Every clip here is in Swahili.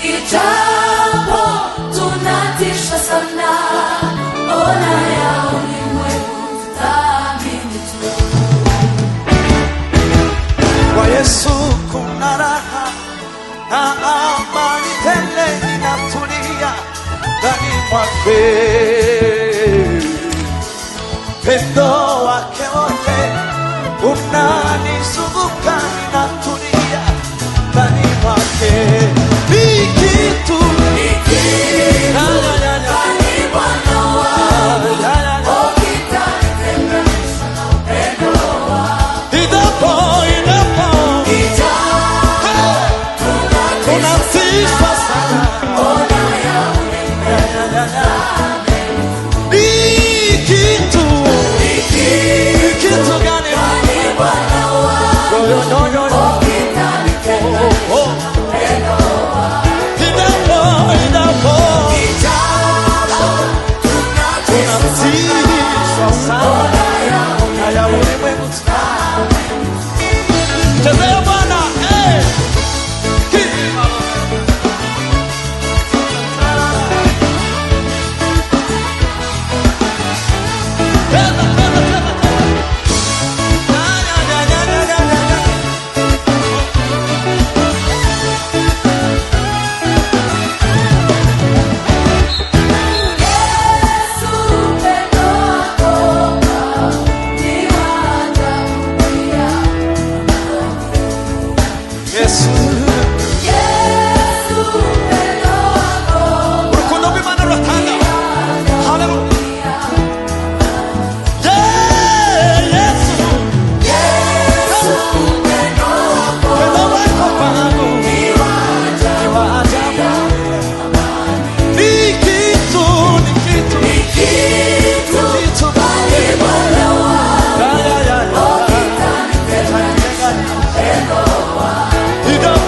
Ijapo tunatishwa sana, ona ya ulimwengu tutaamini tu. Kwa Yesu kuna raha na amani tele, ninatulia ndani mwake. Pendo wake wote unanizunguka, ninatulia ndani mwake. Ni kitu Kwani Bwana wangu ukitanitenganisha na upendo wako. Ijapo tunatishwa sana, Ona ya ulimwengu ni kitu gani? Kwani Bwana wangu ukitanitenganisha na upendo wako. Ijapo tunatishwa sana, ona ya ulimwengu Chezea Bwana, Yesu upendo wako ni wa ajabu pia. Yesu Yesu upendo wako urukundo rw'Imana ruratanga. Haleluya. Yesu Yesu upendo wako pendo wako kwangu ni wa ajabu. wa ajabu. Ni kitu Kwani Bwana wangu ya ukitanitenganisha na upendo wako. Ijapo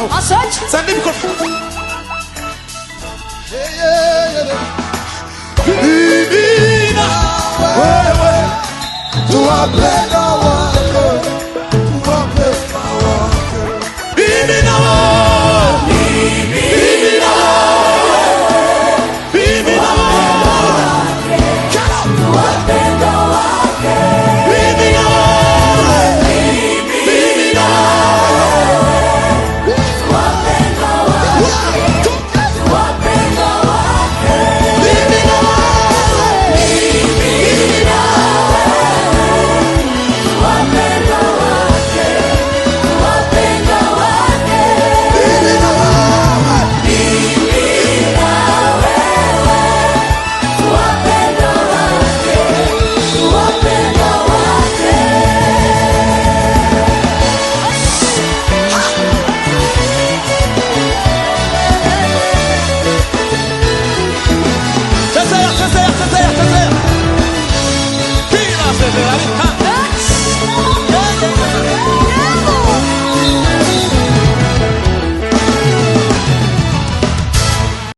mkono. Asante. Sandi mkono. Mimina wewe Tuwapenda wa